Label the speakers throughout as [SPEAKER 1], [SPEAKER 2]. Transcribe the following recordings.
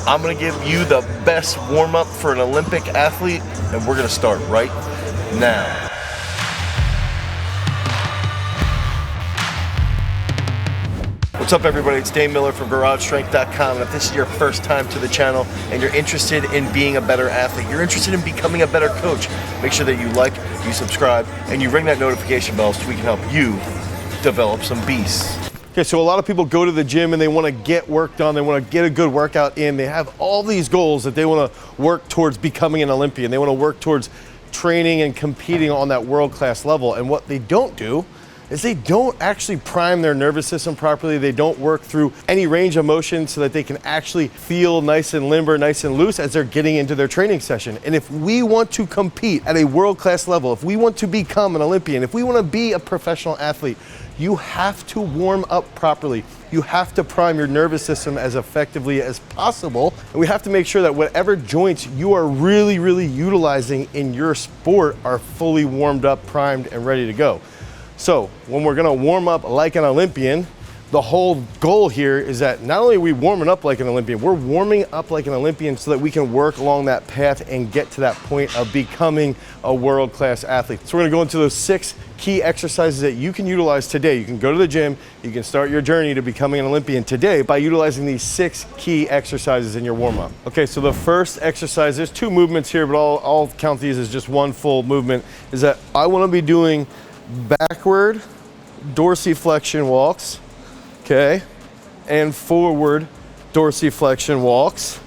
[SPEAKER 1] I'm gonna give you the best warm-up for an Olympic athlete, and we're gonna start right now. What's up, everybody? It's Dane Miller from GarageStrength.com, and if this is your first time to the channel and you're interested in being a better athlete, you're interested in becoming a better coach, make sure that you like, you subscribe, and you ring that notification bell so we can help you develop some beasts. Okay, so a lot of people go to the gym and they want to get work done, they want to get a good workout in, they have all these goals that they want to work towards becoming an Olympian, they want to work towards training and competing on that world-class level, and what they don't do is they don't actually prime their nervous system properly. They don't work through any range of motion so that they can actually feel nice and limber, nice and loose as they're getting into their training session. And if we want to compete at a world-class level, if we want to become an Olympian, if we want to be a professional athlete, you have to warm up properly. You have to prime your nervous system as effectively as possible. And we have to make sure that whatever joints you are really utilizing in your sport are fully warmed up, primed, and ready to go. So when we're gonna warm up like an Olympian, the whole goal here is that not only are we warming up like an Olympian, we're warming up like an Olympian so that we can work along that path and get to that point of becoming a world-class athlete. So we're gonna go into those 6 key exercises that you can utilize today. You can go to the gym, you can start your journey to becoming an Olympian today by utilizing these 6 key exercises in your warm-up. Okay, so the first exercise, there's 2 movements here, but I'll count these as just one full movement, is that I wanna be doing backward dorsiflexion walks, okay, and forward dorsiflexion walks,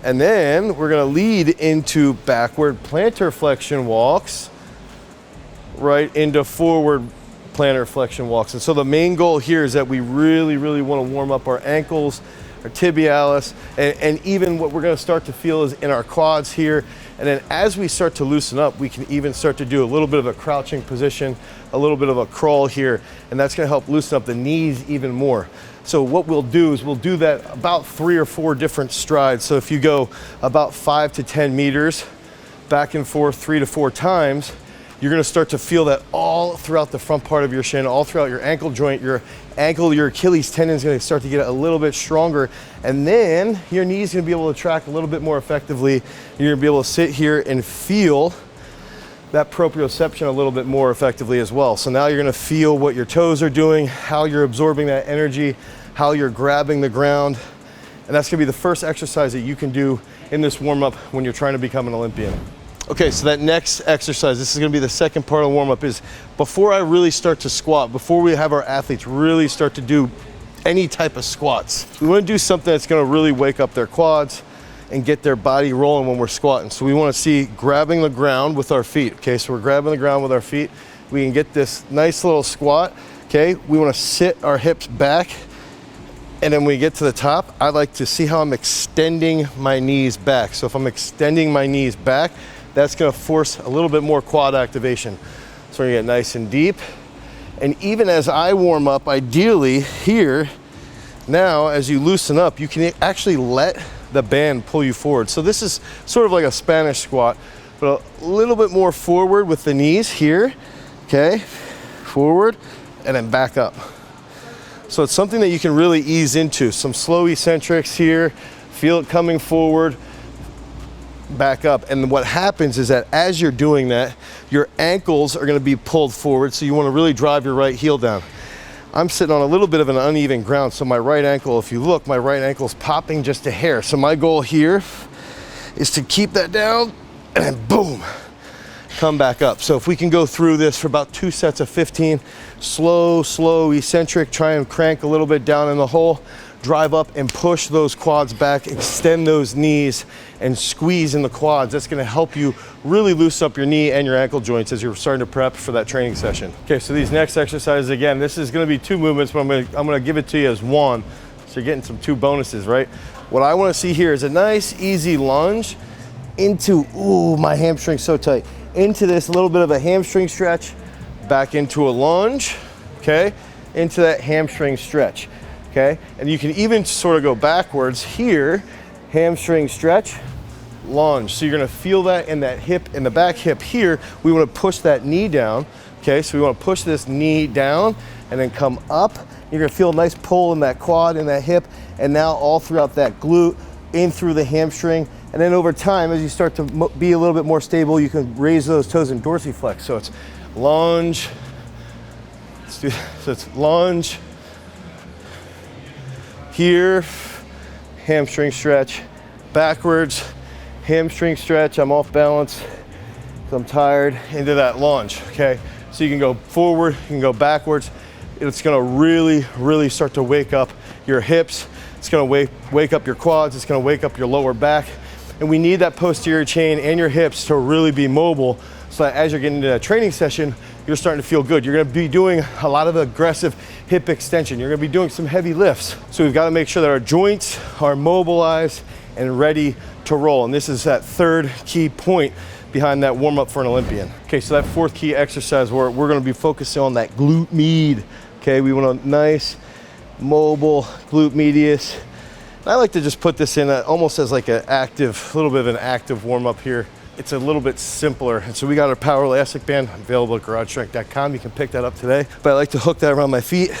[SPEAKER 1] and then we're going to lead into backward plantar flexion walks right into forward plantar flexion walks. And so the main goal here is that we really want to warm up our ankles, our tibialis, and even what we're going to start to feel is in our quads here. And then as we start to loosen up, we can even start to do a little bit of a crouching position, a little bit of a crawl here, and that's gonna help loosen up the knees even more. So what we'll do is we'll do that about 3 or 4 different strides. So if you go about 5 to 10 meters, back and forth 3 to 4 times, you're gonna start to feel that all throughout the front part of your shin, all throughout your ankle joint, your ankle, your Achilles tendon is gonna start to get a little bit stronger. And then your knee's gonna be able to track a little bit more effectively. You're gonna be able to sit here and feel that proprioception a little bit more effectively as well. So now you're gonna feel what your toes are doing, how you're absorbing that energy, how you're grabbing the ground. And that's gonna be the first exercise that you can do in this warm-up when you're trying to become an Olympian. Okay, so that next exercise, this is gonna be the second part of the warm-up, is before I really start to squat, before we have our athletes really start to do any type of squats, we wanna do something that's gonna really wake up their quads and get their body rolling when we're squatting. So we wanna see grabbing the ground with our feet. Okay, so we're grabbing the ground with our feet. We can get this nice little squat. Okay, we wanna sit our hips back, and then when we get to the top, I like to see how I'm extending my knees back. So if I'm extending my knees back, that's gonna force a little bit more quad activation. So we're gonna get nice and deep. And even as I warm up, ideally here, now as you loosen up, you can actually let the band pull you forward. So this is sort of like a Spanish squat, but a little bit more forward with the knees here, okay? Forward, and then back up. So it's something that you can really ease into. Some slow eccentrics here, feel it coming forward, back up. And what happens is that as you're doing that, your ankles are gonna be pulled forward, so you wanna really drive your right heel down. I'm sitting on a little bit of an uneven ground, so my right ankle, if you look, my right ankle's popping just a hair. So my goal here is to keep that down and then boom, come back up. So if we can go through this for about 2 sets of 15, slow, eccentric, try and crank a little bit down in the hole, drive up and push those quads back, extend those knees and squeeze in the quads. That's gonna help you really loosen up your knee and your ankle joints as you're starting to prep for that training session. Okay, so these next exercises, again, this is gonna be 2 movements, but I'm gonna give it to you as one. So you're getting some 2 bonuses, right? What I wanna see here is a nice, easy lunge into, ooh, my hamstring's so tight, into this little bit of a hamstring stretch, back into a lunge, okay? Into that hamstring stretch. Okay, and you can even sort of go backwards here, hamstring stretch, lunge. So you're gonna feel that in that hip, in the back hip here. We wanna push that knee down. Okay, so we wanna push this knee down and then come up. You're gonna feel a nice pull in that quad, in that hip, and now all throughout that glute, in through the hamstring. And then over time, as you start to be a little bit more stable, you can raise those toes and dorsiflex. So it's lunge, so it's lunge, here, hamstring stretch, backwards, hamstring stretch, I'm off balance, so I'm tired, into that lunge, okay? So you can go forward, you can go backwards. It's gonna really, really start to wake up your hips. It's gonna wake up your quads, it's gonna wake up your lower back. And we need that posterior chain and your hips to really be mobile, so that as you're getting into that training session, you're starting to feel good. You're gonna be doing a lot of aggressive hip extension. You're gonna be doing some heavy lifts. So we've gotta make sure that our joints are mobilized and ready to roll. And this is that third key point behind that warm up for an Olympian. Okay, so that fourth key exercise, we're gonna be focusing on that glute med. Okay, we want a nice, mobile glute medius. I like to just put this in almost as like a little bit of an active warm up here. It's a little bit simpler. And so we got our POWERLASTIC band available at garagestrength.com. You can pick that up today. But I like to hook that around my feet,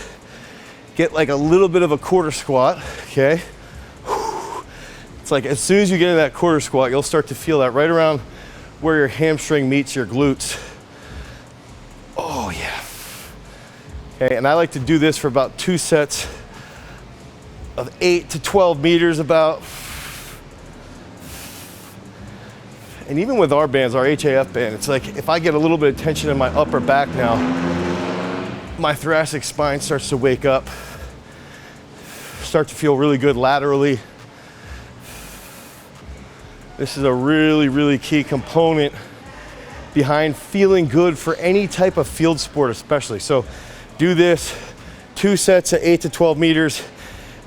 [SPEAKER 1] get like a little bit of a quarter squat, okay? It's like as soon as you get in that quarter squat, you'll start to feel that right around where your hamstring meets your glutes. Oh yeah. Okay, and I like to do this for about 2 sets of 8 to 12 meters about. And even with our bands, our HAF band, it's like if I get a little bit of tension in my upper back now, my thoracic spine starts to wake up, start to feel really good laterally. This is a really, really key component behind feeling good for any type of field sport especially. So do this, 2 sets at 8 to 12 meters.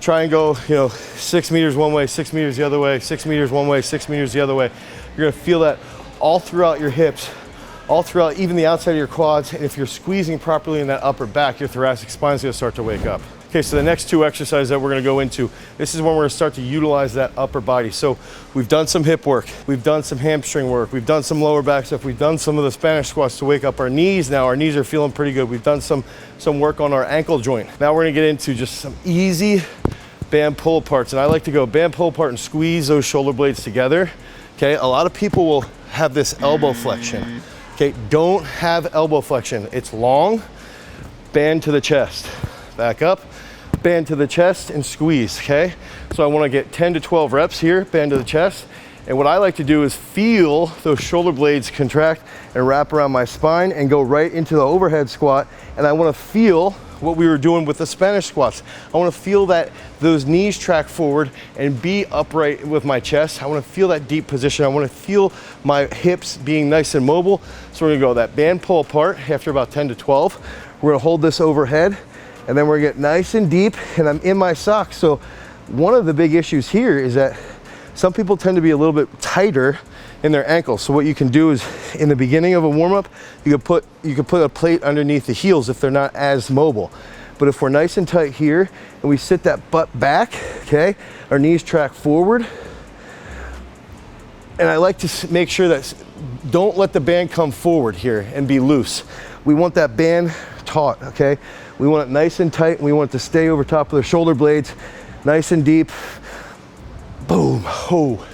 [SPEAKER 1] Try and go, 6 meters one way, 6 meters the other way, 6 meters one way, 6 meters the other way. You're gonna feel that all throughout your hips, all throughout even the outside of your quads. And if you're squeezing properly in that upper back, your thoracic spine is gonna start to wake up. Okay, so the next 2 exercises that we're gonna go into, this is when we're gonna start to utilize that upper body. So we've done some hip work, we've done some hamstring work, we've done some lower back stuff, we've done some of the Spanish squats to wake up our knees now. Our knees are feeling pretty good. We've done some work on our ankle joint. Now we're gonna get into just some easy band pull aparts. And I like to go band pull apart and squeeze those shoulder blades together. Okay, a lot of people will have this elbow flexion. Okay, don't have elbow flexion. It's long, band to the chest, back up, band to the chest and squeeze, okay? So I wanna get 10 to 12 reps here, band to the chest. And what I like to do is feel those shoulder blades contract and wrap around my spine and go right into the overhead squat. And I wanna feel what we were doing with the Spanish squats. I wanna feel that those knees track forward and be upright with my chest. I wanna feel that deep position. I wanna feel my hips being nice and mobile. So we're gonna go that band pull apart after about 10 to 12. We're gonna hold this overhead and then we're gonna get nice and deep, and I'm in my socks. So one of the big issues here is that some people tend to be a little bit tighter in their ankles. So what you can do is in the beginning of a warm-up, you could put a plate underneath the heels if they're not as mobile. But if we're nice and tight here and we sit that butt back, okay, our knees track forward. And I like to make sure that don't let the band come forward here and be loose. We want that band taut, okay? We want it nice and tight, and we want it to stay over top of the shoulder blades, nice and deep. Boom, oh.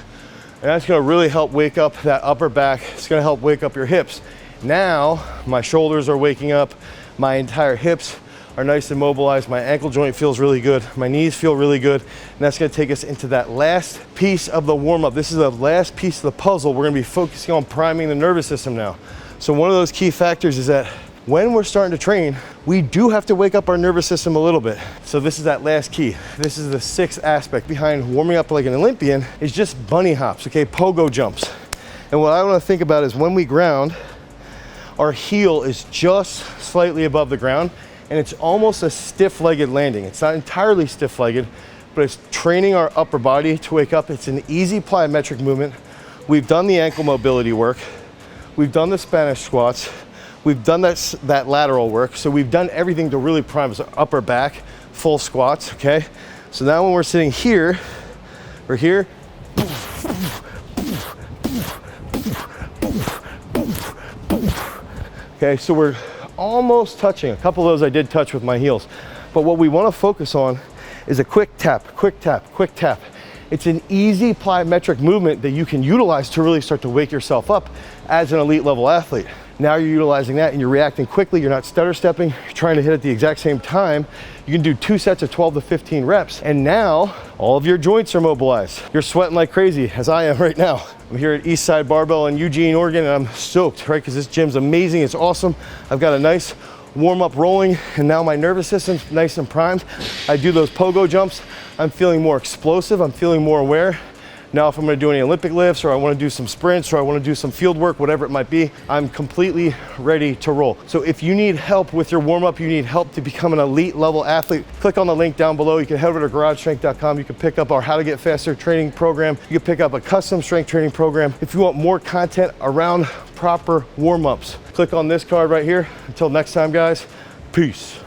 [SPEAKER 1] And that's gonna really help wake up that upper back. It's gonna help wake up your hips. Now, my shoulders are waking up, my entire hips are nice and mobilized, my ankle joint feels really good, my knees feel really good, and that's gonna take us into that last piece of the warm-up. This is the last piece of the puzzle. We're gonna be focusing on priming the nervous system now. So one of those key factors is that when we're starting to train, we do have to wake up our nervous system a little bit. So this is that last key. This is the 6th aspect behind warming up like an Olympian, is just bunny hops, okay, pogo jumps. And what I wanna think about is when we ground, our heel is just slightly above the ground, and it's almost a stiff-legged landing. It's not entirely stiff-legged, but it's training our upper body to wake up. It's an easy plyometric movement. We've done the ankle mobility work. We've done the Spanish squats. We've done that lateral work. So we've done everything to really prime our upper back, full squats, okay? So now when we're sitting here, we're here. Okay, so we're almost touching. A couple of those I did touch with my heels. But what we want to focus on is a quick tap, quick tap, quick tap.
[SPEAKER 2] It's an easy plyometric movement that you can utilize to really start to wake yourself up as an elite level athlete. Now you're utilizing that and you're reacting quickly. You're not stutter stepping, you're trying to hit at the exact same time. You can do 2 sets of 12 to 15 reps. And now all of your joints are mobilized. You're sweating like crazy, as I am right now. I'm here at Eastside Barbell in Eugene, Oregon, and I'm stoked, right? Because this gym's amazing, it's awesome. I've got a nice warm up rolling, and now my nervous system's nice and primed. I do those pogo jumps. I'm feeling more explosive, I'm feeling more aware. Now if I'm gonna do any Olympic lifts, or I wanna do some sprints, or I wanna do some field work, whatever it might be, I'm completely ready to roll. So if you need help with your warm up, you need help to become an elite level athlete, click on the link down below. You can head over to garagestrength.com. You can pick up our How to Get Faster training program. You can pick up a custom strength training program. If you want more content around proper warm ups, click on this card right here. Until next time, guys, peace.